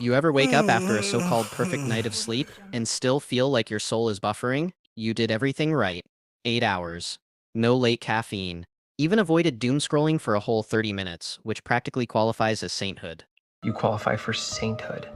You ever wake up after a so-called perfect night of sleep and still feel like your soul is buffering? You did everything right. 8 hours. No late caffeine. Even avoided doom scrolling for a whole 30 minutes, which practically qualifies as sainthood. You qualify for sainthood.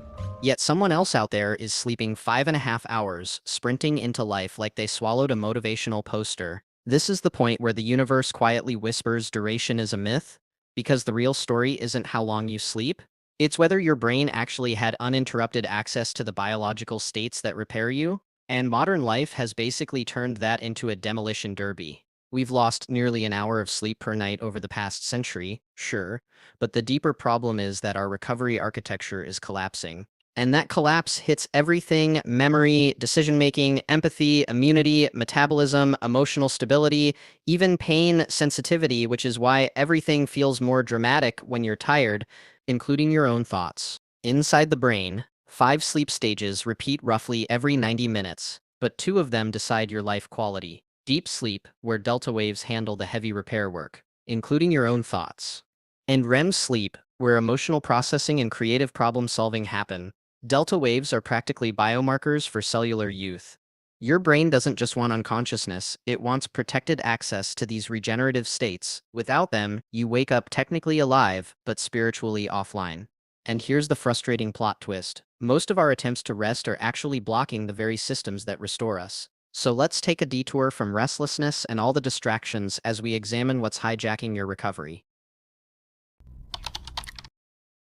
Yet someone else out there is sleeping 5.5 hours, sprinting into life like they swallowed a motivational poster. This is the point where the universe quietly whispers duration is a myth, because the real story isn't how long you sleep. It's whether your brain actually had uninterrupted access to the biological states that repair you, and modern life has basically turned that into a demolition derby. We've lost nearly an hour of sleep per night over the past century, sure, but the deeper problem is that our recovery architecture is collapsing. And that collapse hits everything: memory, decision making, empathy, immunity, metabolism, emotional stability, even pain sensitivity, which is why everything feels more dramatic when you're tired, including your own thoughts. Inside the brain, 5 sleep stages repeat roughly every 90 minutes, but 2 of them decide your life quality. Deep sleep, where delta waves handle the heavy repair work, including your own thoughts. And REM sleep, where emotional processing and creative problem solving happen. Delta waves are practically biomarkers for cellular youth. Your brain doesn't just want unconsciousness, it wants protected access to these regenerative states. Without them, you wake up technically alive, but spiritually offline. And here's the frustrating plot twist: most of our attempts to rest are actually blocking the very systems that restore us. So let's take a detour from restlessness and all the distractions as we examine what's hijacking your recovery.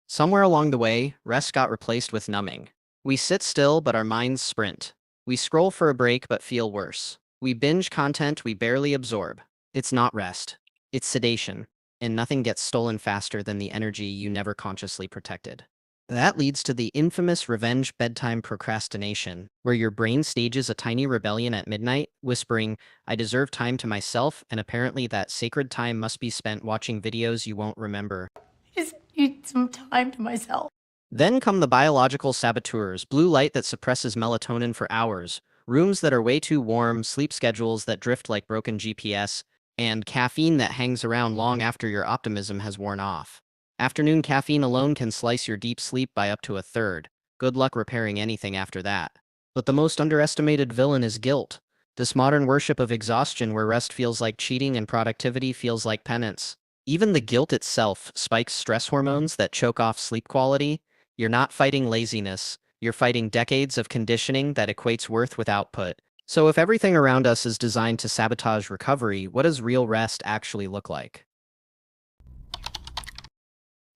Somewhere along the way, rest got replaced with numbing. We sit still, but our minds sprint. We scroll for a break, but feel worse. We binge content we barely absorb. It's not rest, it's sedation, and nothing gets stolen faster than the energy you never consciously protected. That leads to the infamous revenge bedtime procrastination, where your brain stages a tiny rebellion at midnight, whispering, "I deserve time to myself," and apparently that sacred time must be spent watching videos you won't remember. Just need some time to myself. Then come the biological saboteurs: blue light that suppresses melatonin for hours, rooms that are way too warm, sleep schedules that drift like broken GPS, and caffeine that hangs around long after your optimism has worn off. Afternoon caffeine alone can slice your deep sleep by up to a third. Good luck repairing anything after that. But the most underestimated villain is guilt. This modern worship of exhaustion where rest feels like cheating and productivity feels like penance. Even the guilt itself spikes stress hormones that choke off sleep quality. You're not fighting laziness, you're fighting decades of conditioning that equates worth with output. So if everything around us is designed to sabotage recovery, what does real rest actually look like?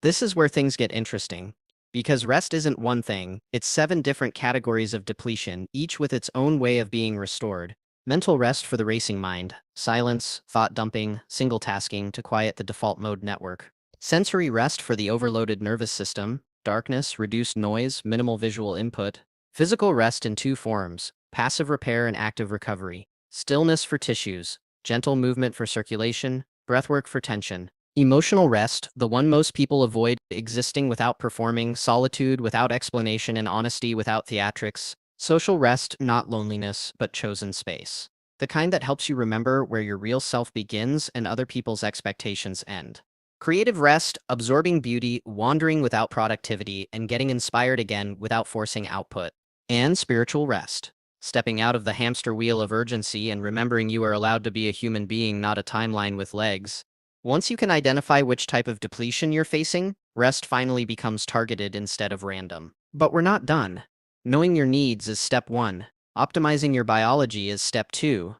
This is where things get interesting. Because rest isn't one thing, it's 7 different categories of depletion, each with its own way of being restored. Mental rest for the racing mind, silence, thought dumping, single tasking to quiet the default mode network. Sensory rest for the overloaded nervous system, darkness, reduced noise, minimal visual input. Physical rest in 2 forms: passive repair and active recovery. Stillness for tissues, gentle movement for circulation, breathwork for tension. Emotional rest, the one most people avoid: existing without performing, solitude without explanation, and honesty without theatrics. Social rest, not loneliness, but chosen space. The kind that helps you remember where your real self begins and other people's expectations end. Creative rest, absorbing beauty, wandering without productivity, and getting inspired again without forcing output. And spiritual rest, stepping out of the hamster wheel of urgency and remembering you are allowed to be a human being, not a timeline with legs. Once you can identify which type of depletion you're facing, rest finally becomes targeted instead of random. But we're not done. Knowing your needs is step 1. Optimizing your biology is step 2.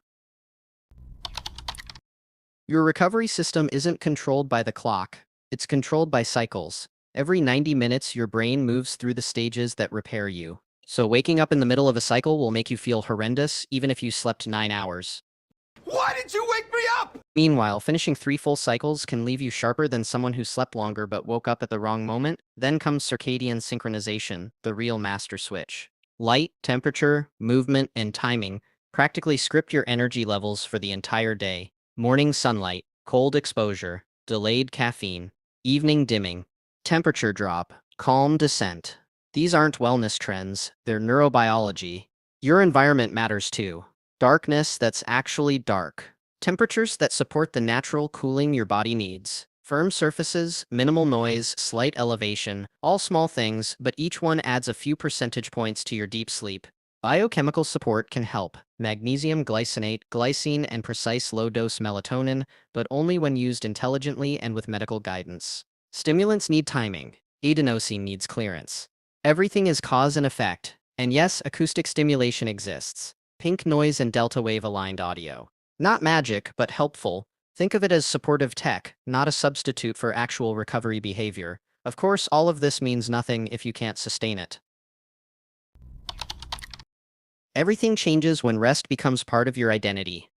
Your recovery system isn't controlled by the clock, it's controlled by cycles. Every 90 minutes, your brain moves through the stages that repair you. So waking up in the middle of a cycle will make you feel horrendous, even if you slept 9 hours. Why did you wake me up? Meanwhile, finishing 3 full cycles can leave you sharper than someone who slept longer but woke up at the wrong moment. Then comes circadian synchronization, the real master switch. Light, temperature, movement, and timing practically script your energy levels for the entire day. Morning sunlight, cold exposure, delayed caffeine, evening dimming, temperature drop, calm descent. These aren't wellness trends, they're neurobiology. Your environment matters too. Darkness that's actually dark. Temperatures that support the natural cooling your body needs. Firm surfaces, minimal noise, slight elevation, all small things, but each one adds a few percentage points to your deep sleep. Biochemical support can help. Magnesium glycinate, glycine, and precise low-dose melatonin, but only when used intelligently and with medical guidance. Stimulants need timing. Adenosine needs clearance. Everything is cause and effect. And yes, acoustic stimulation exists. Pink noise and delta wave aligned audio. Not magic, but helpful. Think of it as supportive tech, not a substitute for actual recovery behavior. Of course, all of this means nothing if you can't sustain it. Everything changes when rest becomes part of your identity.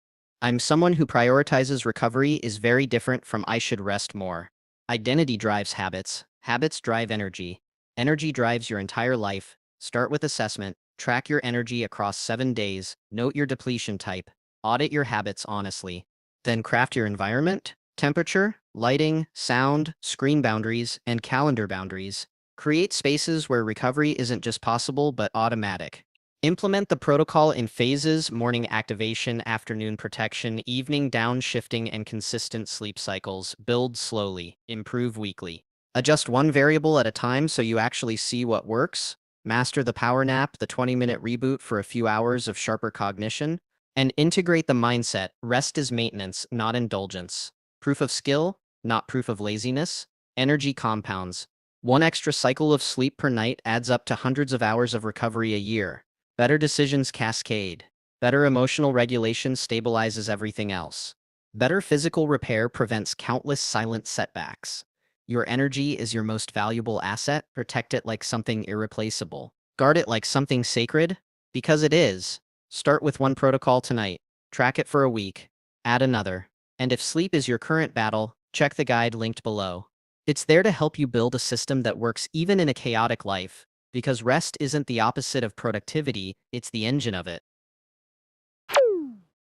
I'm someone who prioritizes recovery is very different from I should rest more. Identity drives habits. Habits drive energy. Energy drives your entire life. Start with assessment. Track your energy across 7 days. Note your depletion type. Audit your habits honestly. Then craft your environment, temperature, lighting, sound, screen boundaries, and calendar boundaries. Create spaces where recovery isn't just possible but automatic. Implement the protocol in phases: morning activation, afternoon protection, evening downshifting, and consistent sleep cycles. Build slowly, improve weekly. Adjust one variable at a time so you actually see what works. Master the power nap, the 20-minute reboot for a few hours of sharper cognition. And integrate the mindset: rest is maintenance, not indulgence. Proof of skill, not proof of laziness. Energy compounds. One extra cycle of sleep per night adds up to hundreds of hours of recovery a year. Better decisions cascade. Better emotional regulation stabilizes everything else. Better physical repair prevents countless silent setbacks. Your energy is your most valuable asset. Protect it like something irreplaceable. Guard it like something sacred, because it is. Start with one protocol tonight. Track it for a week. Add another. And if sleep is your current battle, check the guide linked below. It's there to help you build a system that works even in a chaotic life, because rest isn't the opposite of productivity, it's the engine of it.